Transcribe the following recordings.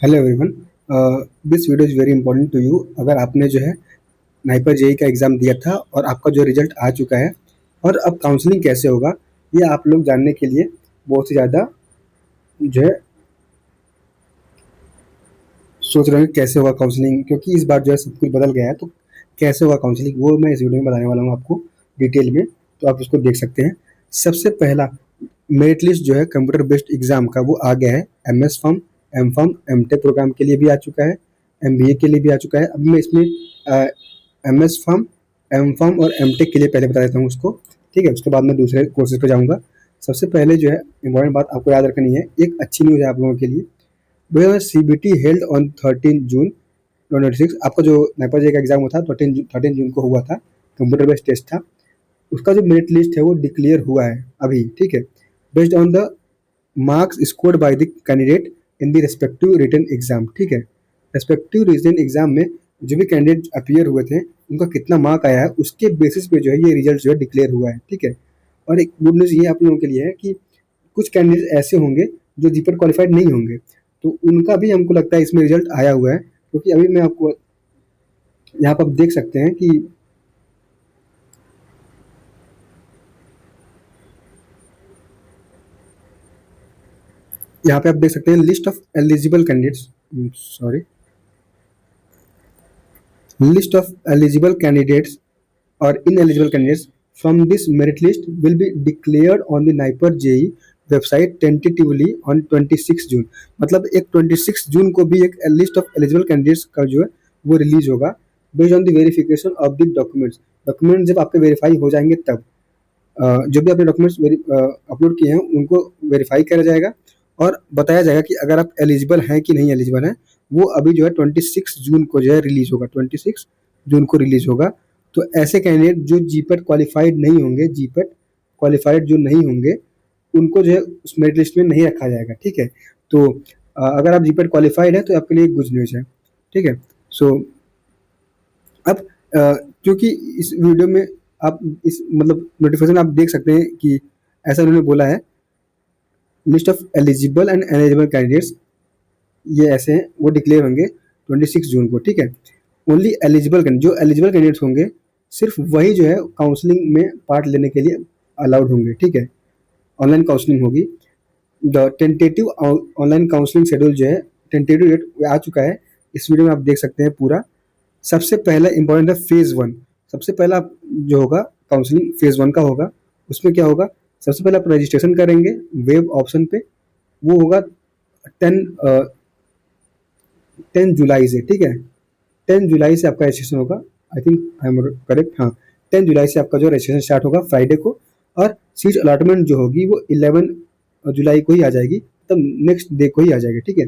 Hello everyone. This video is very important to you. अगर आपने जो है नाइपर जेई का एग्ज़ाम दिया था और आपका जो रिजल्ट आ चुका है और अब काउंसलिंग कैसे होगा, ये आप लोग जानने के लिए बहुत ही ज़्यादा जो है सोच रहे हैं कि कैसे होगा काउंसलिंग, क्योंकि इस बार जो है सब कुछ बदल गया है। तो कैसे होगा काउंसलिंग वो मैं इस वीडियो में बताने वाला हूँ आपको डिटेल में, तो आप उसको देख सकते हैं। सबसे पहला मेरिट लिस्ट जो है कंप्यूटर बेस्ड एग्जाम का वो आ गया है। MS pharm, M pharm, M tech programme के लिए भी आ चुका है, MBA के लिए भी आ चुका है। अब मैं इसमें MS फॉर्म, M फॉर्म और M टेक के लिए पहले बता देता हूँ उसको, ठीक है। उसके बाद मैं दूसरे कोर्सेज पे जाऊँगा। सबसे पहले जो है इम्पोर्टेंट बात आपको याद रखनी है, एक अच्छी न्यूज़ है आप लोगों के लिए। भैया CBT हेल्ड ऑन 13 जून 2026। आपका जो नाइपर जे का एग्जाम हुआ था 13 जून को हुआ था, कंप्यूटर बेस्ड टेस्ट था। उसका जो मेरिट लिस्ट है वो डिक्लेयर हुआ है अभी, ठीक है। Based on the marks scored by the candidate in the respective written exam, ठीक है। रेस्पेक्टिव रिटन एग्जाम में जो भी कैंडिडेट अपीयर हुए थे उनका कितना मार्क आया है, उसके बेसिस पे जो है ये रिजल्ट जो है डिक्लेयर हुआ है, ठीक है। और एक गुड न्यूज़ ये आप लोगों के लिए है कि कुछ कैंडिडेट ऐसे होंगे जो जीपीएट क्वालिफाइड नहीं होंगे, तो उनका भी हमको लगता है इसमें रिजल्ट आया हुआ है। क्योंकि अभी मैं आपको यहाँ पर आप देख सकते हैं कि यहाँ पे आप देख सकते हैं list of eligible candidates, sorry, list of eligible candidates और ineligible candidates from this merit list will be declared on the NIPER JEE website tentatively on 26 June. मतलब एक 26 जून को भी एक लिस्ट ऑफ एलिजिबल कैंडिडेट्स का जो है वो रिलीज होगा, based on the verification of the documents. Document जब आपके वेरीफाई हो जाएंगे तब जो भी आपने डॉक्यूमेंट्स अपलोड किए हैं उनको वेरीफाई करा जाएगा और बताया जाएगा कि अगर आप एलिजिबल हैं कि नहीं एलिजिबल हैं। वो अभी जो है 26 जून को जो है रिलीज होगा, 26 जून को रिलीज होगा। तो ऐसे कैंडिडेट जो जीपेट क्वालिफाइड नहीं होंगे, जीपेट क्वालिफाइड जो नहीं होंगे उनको जो है उस मेरिट लिस्ट में नहीं रखा जाएगा, ठीक है। तो अगर आप जीपेट क्वालिफाइड है तो आपके लिए गुड न्यूज़ है, ठीक है। सो अब क्योंकि इस वीडियो में आप इस मतलब नोटिफिकेशन आप देख सकते हैं कि ऐसा उन्होंने बोला है, list of eligible and eligible candidates ये ऐसे हैं, वो डिक्लेयर होंगे 26 जून को, ठीक है। ओनली एलिजिबल जो एलिजिबल कैंडिडेट्स होंगे सिर्फ वही जो है काउंसलिंग में पार्ट लेने के लिए अलाउड होंगे, ठीक है। ऑनलाइन काउंसलिंग होगी। The tentative online counselling schedule जो है टेंटेटिव डेट आ चुका है, इस वीडियो में आप देख सकते हैं पूरा। सबसे पहला इंपॉर्टेंट है फेज़ 1। सबसे पहला जो होगा काउंसलिंग फेज़ 1 का होगा। उसमें क्या होगा, सबसे पहले आप रजिस्ट्रेशन करेंगे वेब ऑप्शन पे, वो होगा 10 जुलाई से, ठीक है। 10 जुलाई से आपका रजिस्ट्रेशन होगा, I think I am correct, हाँ। 10 जुलाई से आपका जो रजिस्ट्रेशन स्टार्ट होगा फ्राइडे को, और सीट अलॉटमेंट जो होगी वो 11 जुलाई को ही आ जाएगी, तब नेक्स्ट डे को ही आ जाएगी, ठीक है।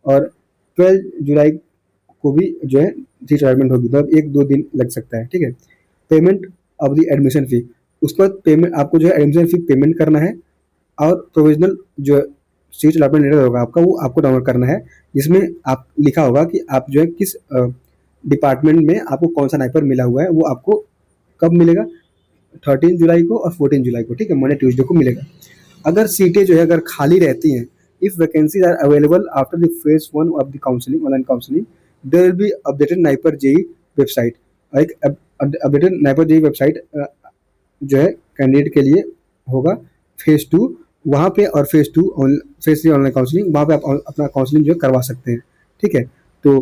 और 12 जुलाई को भी जो है सीट अलॉटमेंट होगी, मतलब 1-2 दिन लग सकता है, ठीक है। पेमेंट ऑफ द एडमिशन फ़ी, उसके बाद पेमेंट आपको जो है एडमिशन फ़ी पेमेंट करना है। और प्रोविजनल जो सीट अलॉटमेंट लेटर होगा आपका वो आपको डाउनलोड करना है, जिसमें आप लिखा होगा कि आप जो है किस डिपार्टमेंट में आपको कौन सा नाइपर मिला हुआ है। वो आपको कब मिलेगा, 13 जुलाई को और 14 जुलाई को, ठीक है, मंडे ट्यूसडे को मिलेगा। अगर सीटें जो है अगर खाली रहती हैं, if vacancies are available after the phase 1 of the counselling, online counselling, there will be updated NIPER JEE website. एक अपडेटेड नाइपर जेई वेबसाइट जो है कैंडिडेट के लिए होगा फेज़ 2 वहाँ पे, और फेज़ 3 ऑनलाइन काउंसलिंग, वहाँ पे आप अपना काउंसलिंग जो है करवा सकते हैं, ठीक है। तो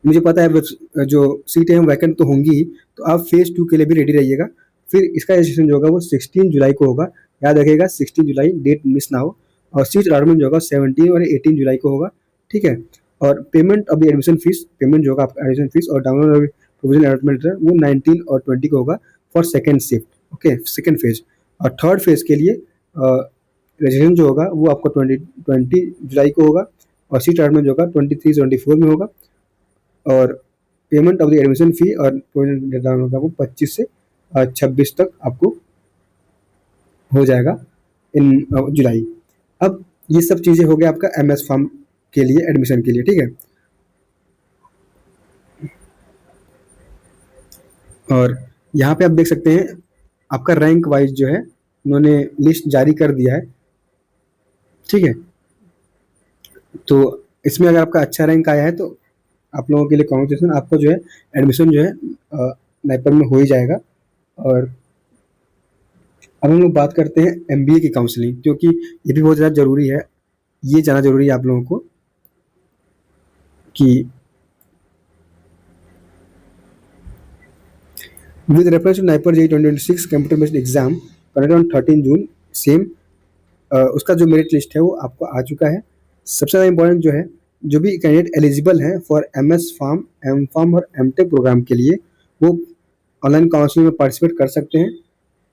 मुझे पता है जो सीटें हैं वैकेंट तो होंगी ही, तो आप फेज़ 2 के लिए भी रेडी रहिएगा। फिर इसका रजिस्ट्रेशन जो होगा वो 16 जुलाई को होगा, याद रखिएगा 16 जुलाई, डेट मिस ना हो। और सीट अलॉटमेंट जो होगा 17 और 18 जुलाई को होगा, ठीक है। और payment of the admission fees, payment जो होगा आपका एडमिशन फीस और download of provisional allotment letter वो 19 और 20 को होगा for second shift, okay, second phase. और थर्ड फेज के लिए रजिस्ट्रेशन जो होगा वो आपको 20 जुलाई को होगा, और सीट अलॉटमेंट जो होगा 23-24 में होगा। और पेमेंट ऑफ द एडमिशन फ़ी और प्रोविजनल लेटर होगा वो 25 से 26 तक आपको हो जाएगा इन जुलाई। अब ये सब चीज़ें हो गया आपका MS फॉर्म के लिए, एडमिशन के लिए, ठीक है। और यहाँ पे आप देख सकते हैं आपका रैंक वाइज जो है उन्होंने लिस्ट जारी कर दिया है, ठीक है। तो इसमें अगर आपका अच्छा रैंक आया है तो आप लोगों के लिए कॉन्ग्रेचुलेसन, आपको जो है एडमिशन जो है नाइपर में हो ही जाएगा। और अब हम लोग बात करते हैं एमबीए की काउंसलिंग, क्योंकि ये भी बहुत ज़्यादा ज़रूरी है, ये जानना ज़रूरी है आप लोगों को कि with reference to NIPER JEE 2026 computer based exam conducted on 13 June same, उसका जो मेरिट लिस्ट है वो आपको आ चुका है। सबसे ज़्यादा इंपॉर्टेंट जो है, जो भी कैंडिडेट एलिजिबल हैं for MS pharm, M pharm और एमटेक प्रोग्राम के लिए, वो ऑनलाइन काउंसलिंग में पार्टिसिपेट कर सकते हैं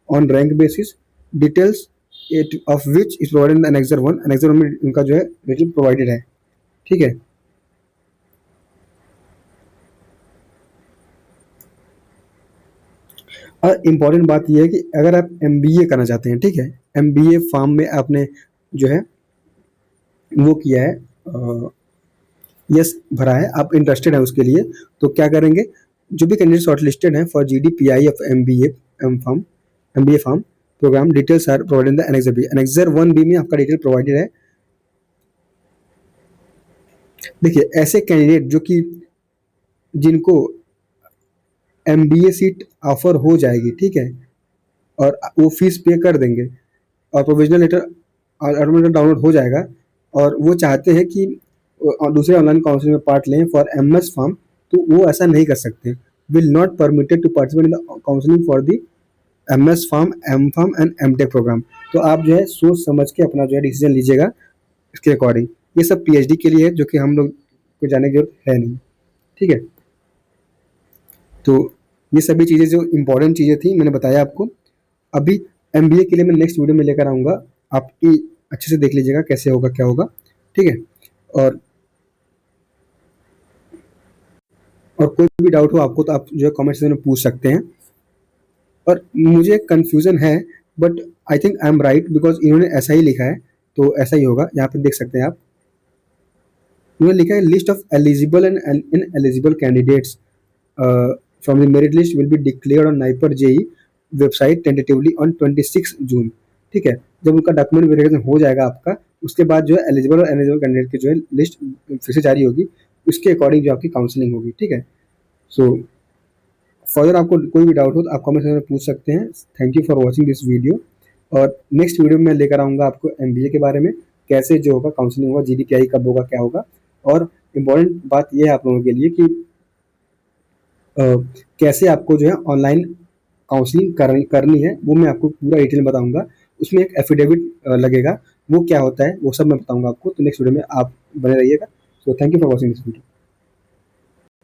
on rank basis. Details of which is provided in annexure 1, annexure 1 में उनका जो है डिटेल प्रोवाइडेड है, ठीक है। और इम्पॉर्टेंट बात यह है कि अगर आप एमबीए करना चाहते हैं, ठीक है, एमबीए फार्म में आपने जो है वो किया है, यस भरा है, आप इंटरेस्टेड है उसके लिए, तो क्या करेंगे, जो भी कैंडिडेट शॉर्ट लिस्टेड है for GDPI of MBA M pharm, MBA pharm programme, details are provided in the annexure B. Annexure 1 B में आपका डिटेल प्रोवाइडेड है। देखिए, ऐसे कैंडिडेट जो कि जिनको एमबीए सीट ऑफर हो जाएगी, ठीक है, और वो फीस पे कर देंगे और प्रोविजनल लेटर ऑटोमेटिक डाउनलोड हो जाएगा, और वो चाहते हैं कि दूसरे ऑनलाइन काउंसलिंग में पार्ट लें फॉर एमएस फार्म, तो वो ऐसा नहीं कर सकते। Will not permitted to participate in the counselling for the MS pharm, M pharm and M Tech programme. तो आप जो है सोच समझ के अपना जो है डिसीजन लीजिएगा इसके अकॉर्डिंग। ये सब पीएचडी के लिए है, जो कि हम लोग को जाने की जरूरत है नहीं, ठीक है। तो ये सभी चीज़ें जो इंपॉर्टेंट चीज़ें थी मैंने बताया आपको। अभी एमबीए के लिए मैं नेक्स्ट वीडियो में लेकर आऊँगा, आपकी अच्छे से देख लीजिएगा कैसे होगा क्या होगा, ठीक है। और कोई भी डाउट हो आपको तो आप जो है कमेंट सेक्शन में पूछ सकते हैं। और मुझे कन्फ्यूज़न है, but I think I am right, because इन्होंने ऐसा ही लिखा है, तो ऐसा ही होगा। यहाँ पे देख सकते हैं आप, उन्होंने लिखा है list of eligible and ineligible candidates from the merit list will be declared on NIPER JEE website tentatively on 26 June, ठीक है। जब उनका डॉक्यूमेंट वेरिफिकेशन हो जाएगा आपका, उसके बाद जो है एलिजिबल और एलिजिबल कैंडिडेट की जो है लिस्ट फिर से जारी होगी, उसके अकॉर्डिंग जो आपकी काउंसलिंग होगी, ठीक है। सो फर्दर आपको कोई भी डाउट हो तो आप कमेंट सेक्शन में पूछ सकते हैं। Thank you for watching this video, और नेक्स्ट वीडियो में मैं लेकर आऊँगा आपको एमबीए के बारे में, कैसे जो होगा काउंसलिंग होगा, जीडीपीआई कब होगा, क्या होगा। और इम्पॉर्टेंट बात यह है आप लोगों के लिए कि कैसे आपको जो है ऑनलाइन काउंसलिंग करनी है, वो मैं आपको पूरा डिटेल में बताऊंगा। उसमें एक एफिडेविट लगेगा, वो क्या होता है वो सब मैं बताऊंगा आपको। तो नेक्स्ट वीडियो में आप बने रहिएगा। So thank you for watching this video.